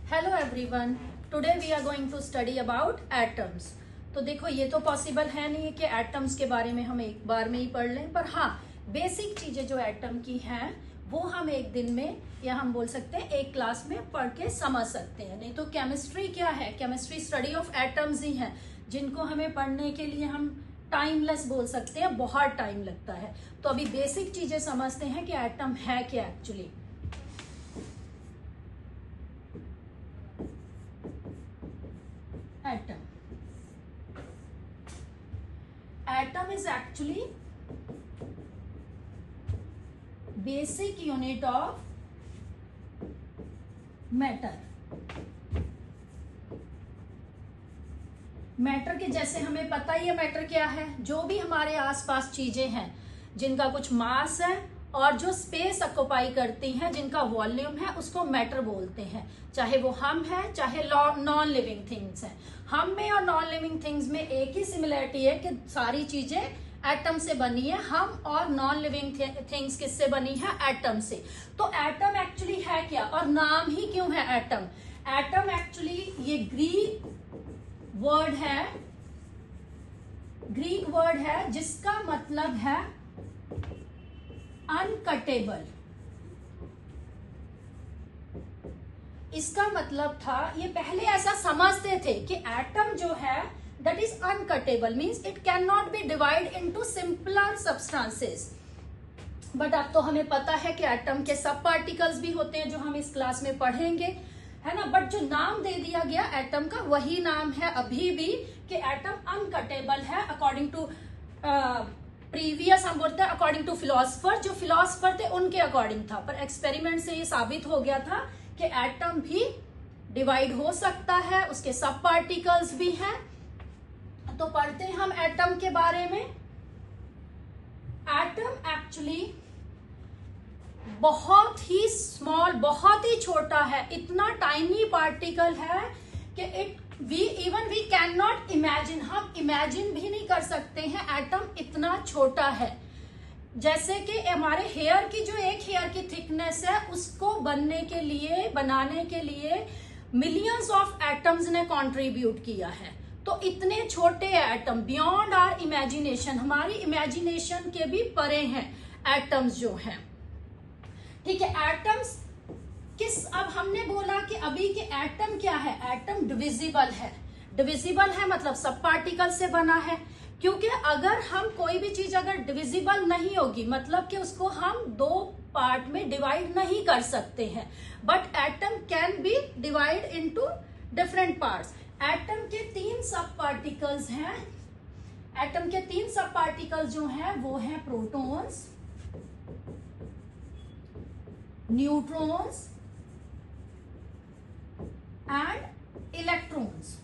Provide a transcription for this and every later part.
Hello everyone, today we are going to study about atoms. तो देखो, ये तो पॉसिबल है नहीं कि एटम्स के बारे में हम एक बार में ही पढ़ लें, पर हाँ, बेसिक चीजें जो एटम की हैं वो हम एक दिन में या हम बोल सकते हैं एक क्लास में पढ़ के समझ सकते हैं। नहीं तो केमिस्ट्री क्या है? केमिस्ट्री स्टडी ऑफ एटम्स ही है, जिनको हमें पढ़ने के लिए हम टाइमलेस बोल सकते हैं, बहुत टाइम लगता है। तो अभी बेसिक चीजें समझते हैं कि एटम है क्या actually. Atom is actually basic unit of matter. Matter के जैसे हमें पता ही है मैटर क्या है, जो भी हमारे आसपास चीजें हैं जिनका कुछ मास है और जो स्पेस ऑक्युपाई करती हैं, जिनका वॉल्यूम है, उसको मैटर बोलते हैं। चाहे वो हम है, चाहे नॉन लिविंग थिंग्स हैं। हम में और नॉन लिविंग थिंग्स में एक ही सिमिलरिटी है कि सारी चीजें एटम से बनी है। हम और नॉन लिविंग थिंग्स किससे बनी है? एटम से। तो एटम एक्चुअली है क्या और नाम ही क्यों है एटम? एटम एक्चुअली ये ग्रीक वर्ड है जिसका मतलब है अनकटेबल। इसका मतलब था, ये पहले ऐसा समझते थे कि एटम जो है that is uncuttable, means it can not be divide into simpler substances. But अब तो हमें पता है कि एटम के सब पार्टिकल्स भी होते हैं, जो हम इस क्लास में पढ़ेंगे, है ना। बट जो नाम दे दिया गया एटम का, वही नाम है अभी भी कि एटम अनकटेबल है अकॉर्डिंग टू प्रीवियस। हम बोलते हैं अकॉर्डिंग टू फिलोसफर, जो फिलोसफर थे उनके अकॉर्डिंग था, पर एक्सपेरिमेंट से ये साबित हो गया था कि एटम भी डिवाइड हो सकता है, उसके सब पार्टिकल्स भी हैं। तो पढ़ते हैं हम एटम के बारे में। एटम एक्चुअली बहुत ही स्मॉल, बहुत ही छोटा है, इतना टाइनी पार्टिकल है कि वी कैन नॉट इमेजिन, हम इमेजिन भी नहीं कर सकते हैं एटम इतना छोटा है। जैसे कि हमारे हेयर की जो एक हेयर की थिकनेस है, उसको बनाने के लिए मिलियंस ऑफ एटम्स ने कंट्रीब्यूट किया है। तो इतने छोटे एटम, बियॉन्ड आवर इमेजिनेशन, हमारी इमेजिनेशन के भी परे हैं एटम्स जो हैं। ठीक है, एटम्स अब हमने बोला कि अभी के एटम क्या है? एटम डिविजिबल है। डिविजिबल है मतलब सब पार्टिकल से बना है, क्योंकि अगर हम कोई भी चीज अगर डिविजिबल नहीं होगी, मतलब कि उसको हम दो पार्ट में डिवाइड नहीं कर सकते हैं। But atom can be divide into different parts. Atom के 3 सब पार्टिकल्स हैं। एटम के 3 सब पार्टिकल्स जो हैं वो हैं प्रोटॉन्स, न्यूट्रॉन्स एंड इलेक्ट्रॉन्स।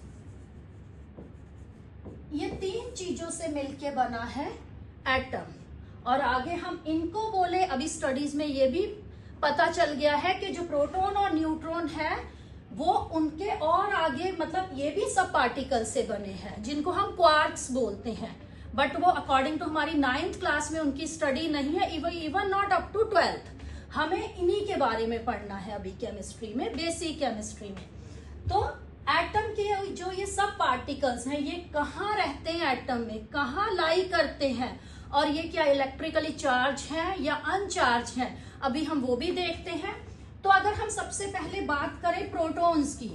ये 3 चीजों से मिलके बना है एटम। और आगे हम इनको बोले, अभी स्टडीज में ये भी पता चल गया है कि जो प्रोटॉन और न्यूट्रॉन है वो उनके और आगे, मतलब ये भी सब पार्टिकल से बने हैं, जिनको हम क्वार्क्स बोलते हैं। बट वो अकॉर्डिंग टू हमारी 9th क्लास में उनकी स्टडी नहीं है, even not up to 12th। हमें इन्हीं के बारे में पढ़ना है अभी केमिस्ट्री में, बेसिक केमिस्ट्री में। तो एटम के जो ये सब पार्टिकल्स हैं, ये कहाँ रहते हैं एटम में, कहाँ लाई करते हैं, और ये क्या इलेक्ट्रिकली चार्ज है या अनचार्ज है, अभी हम वो भी देखते हैं। तो अगर हम सबसे पहले बात करें प्रोटॉन्स की,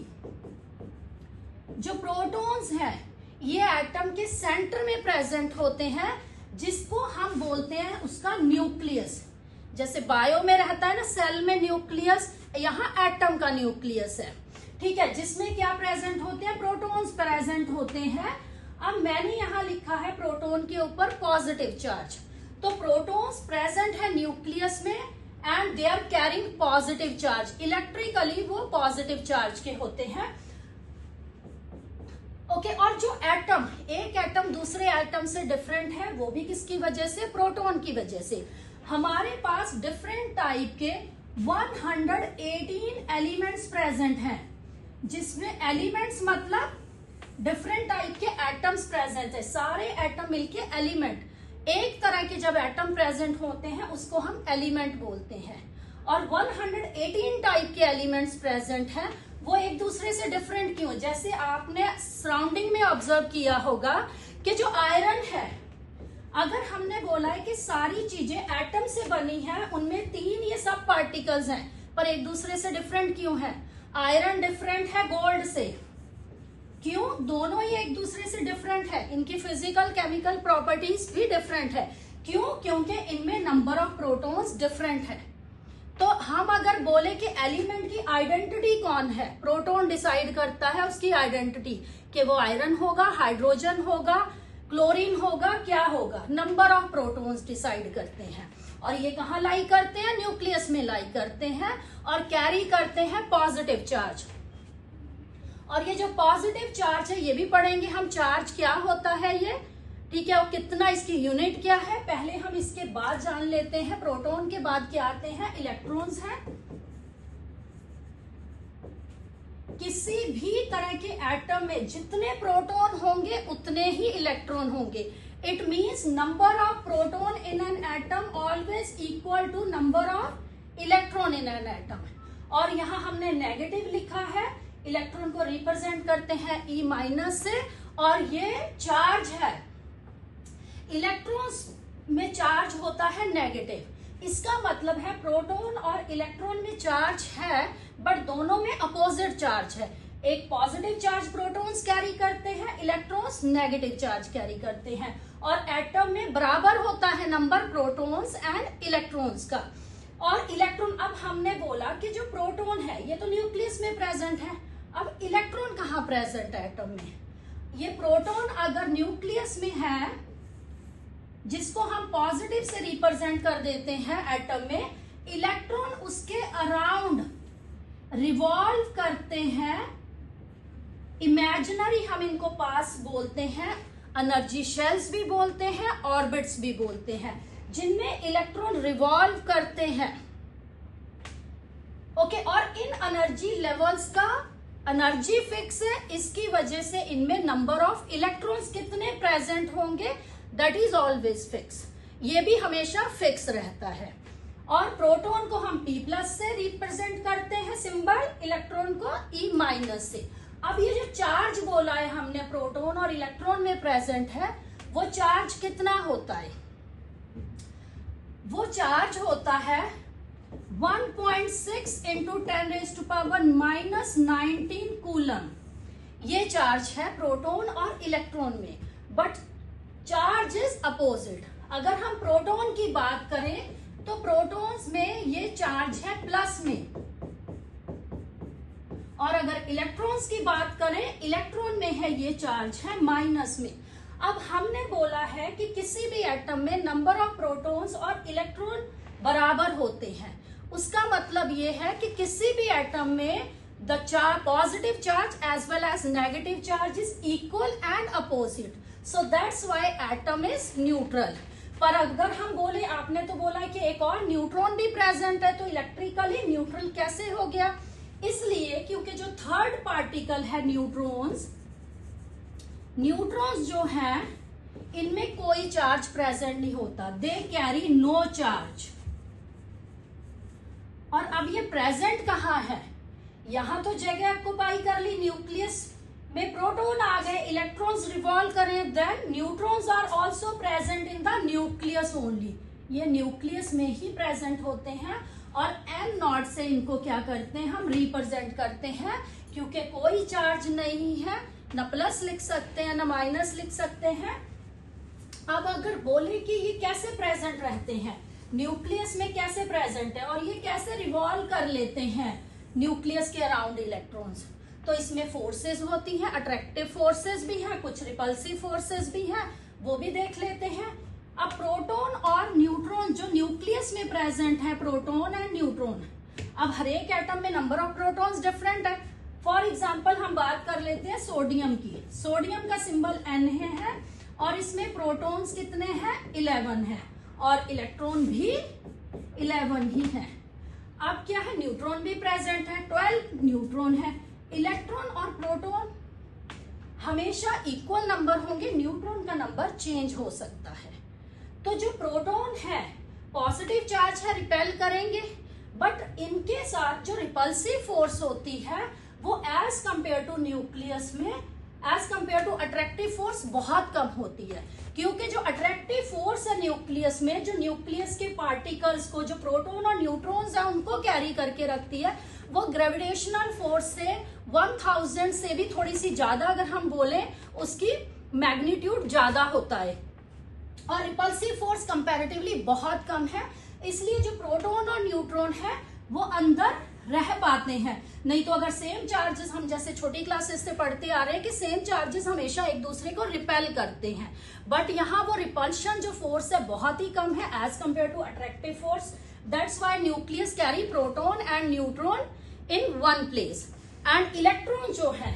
जो प्रोटॉन्स हैं ये एटम के सेंटर में प्रेजेंट होते हैं, जिसको हम बोलते हैं उसका न्यूक्लियस। जैसे बायो में रहता है ना सेल में न्यूक्लियस, यहाँ एटम का न्यूक्लियस है। ठीक है, जिसमें क्या प्रेजेंट होते हैं? प्रोटॉन्स प्रेजेंट होते हैं। अब मैंने यहाँ लिखा है प्रोटॉन के ऊपर पॉजिटिव चार्ज। तो प्रोटॉन्स प्रेजेंट है न्यूक्लियस में and they are carrying positive charge. Electrically वो पॉजिटिव चार्ज के होते हैं। ओके, और जो एटम, एक एटम दूसरे एटम से डिफरेंट है, वो भी किसकी वजह से? प्रोटॉन की वजह से। हमारे पास डिफरेंट टाइप के 118 एलिमेंट्स प्रेजेंट हैं, जिसमें एलिमेंट्स मतलब डिफरेंट टाइप के एटम्स प्रेजेंट है। सारे एटम मिलके एलिमेंट, एक तरह के जब एटम प्रेजेंट होते हैं उसको हम एलिमेंट बोलते हैं। और 118 टाइप के एलिमेंट्स प्रेजेंट हैं, वो एक दूसरे से डिफरेंट क्यों? जैसे आपने सराउंडिंग में ऑब्जर्व किया होगा कि जो आयरन है, अगर हमने बोला है कि सारी चीजें एटम से बनी है, उनमें 3 ये सब पार्टिकल्स हैं, पर एक दूसरे से डिफरेंट क्यों है? आयरन डिफरेंट है गोल्ड से, क्यों? दोनों ही एक दूसरे से डिफरेंट है, इनकी फिजिकल केमिकल प्रॉपर्टीज भी डिफरेंट है। क्यों? क्योंकि इनमें नंबर ऑफ प्रोटॉन्स डिफरेंट है। तो हम अगर बोले कि एलिमेंट की आइडेंटिटी कौन है, प्रोटॉन डिसाइड करता है उसकी आइडेंटिटी, कि वो आयरन होगा, हाइड्रोजन होगा, क्लोरीन होगा, क्या होगा? नंबर ऑफ प्रोटॉन्स डिसाइड करते हैं। और ये कहाँ लाई करते हैं? न्यूक्लियस में लाई करते हैं और कैरी करते हैं पॉजिटिव चार्ज। और ये जो पॉजिटिव चार्ज है, ये भी पढ़ेंगे हम, चार्ज क्या होता है ये, ठीक है, और कितना, इसकी यूनिट क्या है, पहले हम इसके बाद जान लेते हैं। प्रोटॉन के बाद क्या आते हैं? इलेक्ट्रॉन्स हैं। किसी भी तरह के एटम में जितने प्रोटॉन होंगे उतने ही इलेक्ट्रॉन होंगे। It means number of proton in an atom always equal to number of electron in an atom. और यहाँ हमने नेगेटिव लिखा है, इलेक्ट्रॉन को रिप्रेजेंट करते हैं ई माइनस से, और ये चार्ज है, इलेक्ट्रॉन्स में चार्ज होता है नेगेटिव। इसका मतलब है प्रोटॉन और इलेक्ट्रॉन में चार्ज है, बट दोनों में अपोजिट चार्ज है। एक पॉजिटिव चार्ज प्रोटॉन्स कैरी करते हैं, इलेक्ट्रॉन्स नेगेटिव चार्ज कैरी करते हैं। और एटम में बराबर होता है नंबर प्रोटॉन्स एंड इलेक्ट्रॉन्स का। और इलेक्ट्रॉन, अब हमने बोला कि जो प्रोटॉन है ये तो न्यूक्लियस में प्रेजेंट है, अब इलेक्ट्रॉन कहाँ प्रेजेंट है एटम में? ये प्रोटॉन अगर न्यूक्लियस में है, जिसको हम पॉजिटिव से रिप्रेजेंट कर देते हैं एटम में, इलेक्ट्रॉन उसके अराउंड रिवॉल्व करते हैं। इमेजिनरी हम इनको पास बोलते हैं, एनर्जी शेल्स भी बोलते हैं, ऑर्बिट्स भी बोलते हैं, जिनमें इलेक्ट्रॉन रिवॉल्व करते हैं। ओके, और इन एनर्जी लेवल्स का एनर्जी फिक्स है, इसकी वजह से इनमें नंबर ऑफ इलेक्ट्रॉन्स कितने प्रेजेंट होंगे दैट इज ऑलवेज फिक्स, ये भी हमेशा फिक्स रहता है। और प्रोटॉन को हम P प्लस से रिप्रेजेंट करते हैं सिंबल, इलेक्ट्रॉन को E माइनस से। अब ये जो चार्ज बोला है हमने प्रोटॉन और इलेक्ट्रॉन में प्रेजेंट है, वो चार्ज कितना होता है? वो चार्ज होता है 1.6 इंटू 10⁻⁻⁻19 कूलम। ये चार्ज है प्रोटॉन और इलेक्ट्रॉन में, बट चार्ज इज अपोजिट। अगर हम प्रोटॉन की बात करें तो प्रोटॉन्स में ये चार्ज है प्लस में, और अगर इलेक्ट्रॉन्स की बात करें, इलेक्ट्रॉन में है ये चार्ज है माइनस में। अब हमने बोला है कि किसी भी एटम में नंबर ऑफ प्रोटॉन्स और इलेक्ट्रॉन बराबर होते हैं। उसका मतलब ये है कि किसी भी एटम में the positive charge as well as negative charge is equal and opposite, so that's why atom is neutral. पर अगर हम बोले, आपने तो बोला कि एक और न्यूट्रॉन भी प्रेजेंट है, तो इलेक्ट्रिकली न्यूट्रल कैसे हो गया? इसलिए क्योंकि जो थर्ड पार्टिकल है न्यूट्रॉन्स जो हैं, इनमें कोई चार्ज प्रेजेंट नहीं होता, दे कैरी नो चार्ज। और अब ये प्रेजेंट कहाँ है? यहां तो जगह ऑक्युपाई कर ली, न्यूक्लियस में प्रोटॉन आ गए, इलेक्ट्रॉन्स रिवॉल्व करें, then neutrons are also present in the nucleus only. ये न्यूक्लियस में ही प्रेजेंट होते हैं, और m नॉट से इनको क्या करते हैं? हम रिप्रेजेंट करते हैं, क्योंकि कोई चार्ज नहीं है, न प्लस लिख सकते हैं न माइनस लिख सकते हैं। अब अगर बोले कि ये कैसे प्रेजेंट रहते हैं, न्यूक्लियस में कैसे प्रेजेंट है, और ये कैसे रिवॉल्व कर लेते हैं न्यूक्लियस के अराउंड इलेक्ट्रॉन्स, तो इसमें फोर्सेस होती हैं, अट्रैक्टिव फोर्सेस भी हैं, कुछ रिपल्सिव फोर्सेस भी हैं, वो भी देख लेते हैं। अब प्रोटॉन और न्यूट्रॉन जो न्यूक्लियस में प्रेजेंट है, प्रोटॉन एंड न्यूट्रॉन, अब हर एक एटम में नंबर ऑफ प्रोटॉन्स डिफरेंट है। फॉर एग्जांपल हम बात कर लेते हैं सोडियम की। सोडियम का सिंबल Na है, और इसमें प्रोटॉन्स कितने हैं? 11 है, और इलेक्ट्रॉन भी 11 ही है। अब क्या है? न्यूट्रॉन भी प्रेजेंट है, 12 न्यूट्रॉन है। इलेक्ट्रॉन और प्रोटॉन हमेशा इक्वल नंबर होंगे, न्यूट्रॉन का नंबर चेंज हो सकता है। तो जो प्रोटॉन है पॉजिटिव चार्ज है, रिपेल करेंगे, बट इनके साथ जो रिपल्सिव फोर्स होती है वो एज कंपेयर टू न्यूक्लियस में, as compare to attractive force बहुत कम होती है, क्योंकि जो अट्रैक्टिव फोर्स है न्यूक्लियस में, जो न्यूक्लियस के पार्टिकल्स को, जो प्रोटॉन और न्यूट्रॉन्स है उनको कैरी करके रखती है, वो ग्रेविटेशनल फोर्स से 1000 से भी थोड़ी सी ज्यादा अगर हम बोले, उसकी मैग्नीट्यूड ज्यादा होता है। और रिपल्सिव फोर्स कंपैरेटिवली बहुत कम है, इसलिए जो प्रोटॉन और न्यूट्रॉन है वो अंदर रह पाते हैं। नहीं तो अगर सेम चार्जेस, हम जैसे छोटी क्लासेस से पढ़ते आ रहे हैं कि सेम चार्जेस हमेशा एक दूसरे को रिपेल करते हैं, बट यहाँ वो रिपल्शन जो फोर्स है बहुत ही कम है as compare to attractive force. That's why nucleus carry proton and neutron in one place. And electron जो है,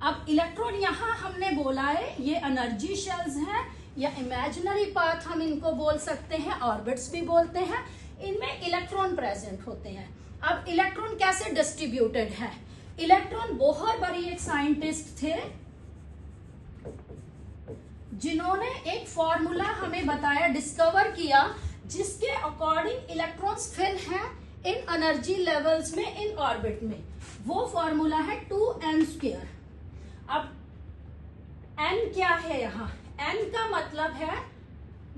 अब इलेक्ट्रॉन यहाँ हमने बोला है ये एनर्जी शेल्स हैं या इमेजिनरी पाथ हम इनको बोल सकते हैं, ऑर्बिट्स भी बोलते हैं, इनमें इलेक्ट्रॉन प्रेजेंट होते हैं। अब इलेक्ट्रॉन कैसे डिस्ट्रीब्यूटेड है? इलेक्ट्रॉन बोहर बरी एक साइंटिस्ट थे जिन्होंने एक फॉर्मूला हमें बताया, डिस्कवर किया, जिसके अकॉर्डिंग इलेक्ट्रॉन्स फिल हैं इन एनर्जी लेवल्स में, इन ऑर्बिट में। वो फॉर्मूला है 2n²। अब n क्या है यहाँ? n का मतलब है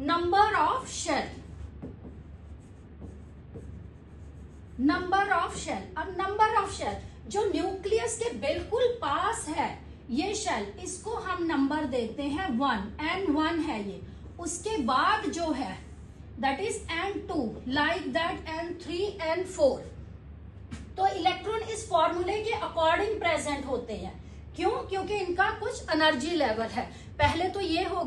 number of shell, number of shell. अब नंबर ऑफ शेल जो न्यूक्लियस के बिल्कुल पास है, ये शेल, इसको हम नंबर देते हैं 1, n1 है ये। उसके बाद जो है that is n2, like that n3, n4। तो इलेक्ट्रॉन इस फॉर्मूले के अकॉर्डिंग प्रेजेंट होते हैं। क्यों? क्योंकि इनका कुछ एनर्जी लेवल है। पहले तो ये हो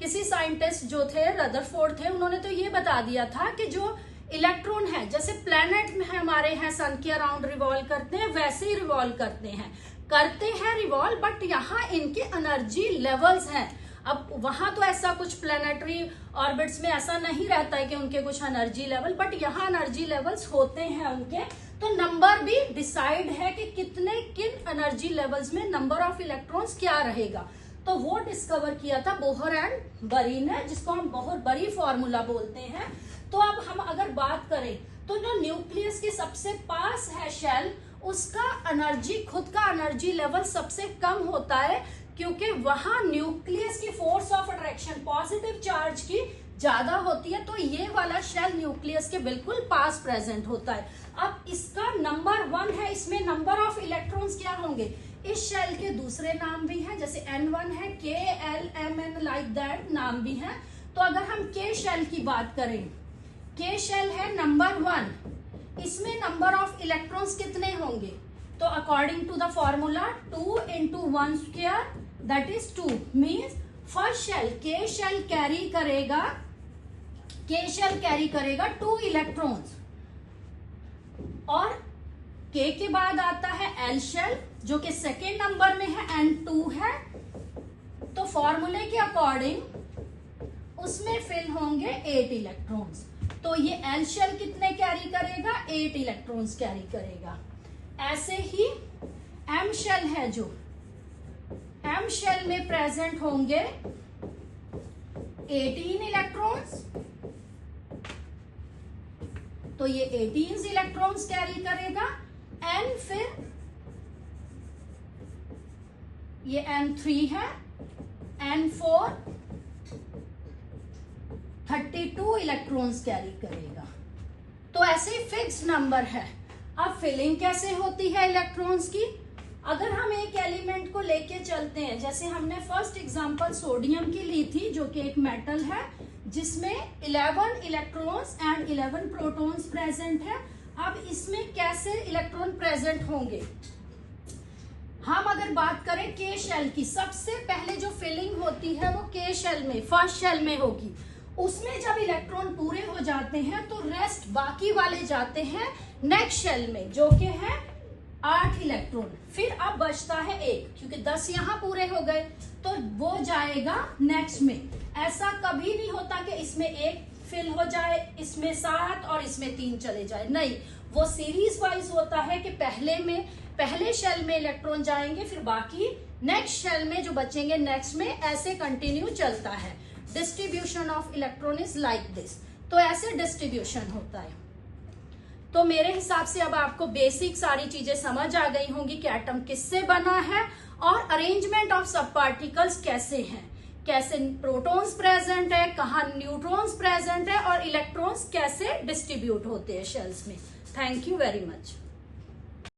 किसी साइंटिस्ट जो थे, रदरफोर्ड थे, उन्होंने तो ये बता दिया था कि जो इलेक्ट्रॉन है, जैसे प्लैनेट में हमारे हैं सन के अराउंड रिवॉल्व करते हैं, वैसे ही रिवॉल्व करते हैं रिवॉल्व, बट यहाँ इनके एनर्जी लेवल्स हैं। अब वहां तो ऐसा कुछ प्लैनेटरी ऑर्बिट्स में ऐसा नहीं रहता है कि उनके कुछ एनर्जी लेवल, बट यहाँ एनर्जी लेवल्स होते हैं उनके। तो नंबर भी डिसाइड है कि कितने, किन एनर्जी लेवल्स में नंबर ऑफ इलेक्ट्रॉन्स क्या रहेगा। तो वो डिस्कवर किया था बोहर एंड बरी ने, जिसको हम बोहर बरी फॉर्मूला बोलते हैं। तो अब हम अगर बात करें तो जो न्यूक्लियस के सबसे पास है शेल, उसका एनर्जी, खुद का एनर्जी लेवल सबसे कम होता है, क्योंकि वहां न्यूक्लियस की force of attraction positive charge की ज्यादा होती है। तो ये वाला शेल न्यूक्लियस के बिल्कुल पास प्रेजेंट होता है। अब इसका नंबर 1 है, इसमें नंबर ऑफ इलेक्ट्रॉन्स क्या होंगे? इस शेल के दूसरे नाम भी हैं, जैसे n1 है, k, l, m, n, like that नाम भी हैं। तो अगर हम k शेल की बात करें, k शेल है नंबर 1, इसमें नंबर ऑफ इलेक्ट्रॉन्स कितने होंगे? तो according to the formula 2 × 1² that is 2, means first shell k shell carry करेगा 2 इलेक्ट्रॉन्स, और k के बाद आता है l शेल जो कि सेकेंड नंबर में है, n2 है। तो फॉर्मूले के अकॉर्डिंग उसमें फिल होंगे 8 इलेक्ट्रॉन्स। तो ये l शेल कितने कैरी करेगा? 8 इलेक्ट्रॉन्स कैरी करेगा। ऐसे ही m शेल है, जो m शेल में प्रेजेंट होंगे 18 इलेक्ट्रॉन्स। तो ये 18 इलेक्ट्रॉन्स कैरी करेगा। n फिर ये n3 है, n4 32 इलेक्ट्रॉन्स कैरी करेगा। तो ऐसे फिक्स नंबर है। अब फिलिंग कैसे होती है इलेक्ट्रॉन्स की? अगर हम एक एलिमेंट को लेके चलते हैं, जैसे हमने फर्स्ट एग्जांपल सोडियम की ली थी, जो कि एक मेटल है जिसमें 11 इलेक्ट्रॉन्स एंड 11 प्रोटॉन्स प्रेजेंट है। अब इसमें कैसे इलेक्ट्रॉन प्रेजेंट होंगे? हम अगर बात करें के शेल की, सबसे पहले जो फिलिंग होती है वो के शेल में, फर्स्ट शेल में होगी। उसमें जब इलेक्ट्रॉन पूरे हो जाते हैं तो रेस्ट बाकी वाले जाते हैं नेक्स्ट शेल में, जो कि है 8 इलेक्ट्रॉन। फिर अब बचता है 1, क्योंकि 10 यहाँ पूरे हो गए, तो वो जाएगा नेक्स्ट में। ऐसा कभी नहीं होता कि इसमें 1 फिल हो जाए, इसमें 7 और इसमें 3 चले जाए, नहीं, वो सीरीज वाइज होता है कि पहले शेल में इलेक्ट्रॉन जाएंगे, फिर बाकी नेक्स्ट शेल में जो बचेंगे नेक्स्ट में, ऐसे कंटिन्यू चलता है। Distribution of electron is like this. तो ऐसे डिस्ट्रीब्यूशन होता है। तो मेरे हिसाब से अब आपको बेसिक सारी चीजें समझ आ गई होंगी कि एटम किससे बना है और अरेंजमेंट ऑफ सब पार्टिकल्स कैसे हैं, कैसे प्रोटॉन्स प्रेजेंट है, कहाँ न्यूट्रॉन्स प्रेजेंट है और इलेक्ट्रॉन्स कैसे डिस्ट्रीब्यूट होते हैं शेल्स में। Thank you very much.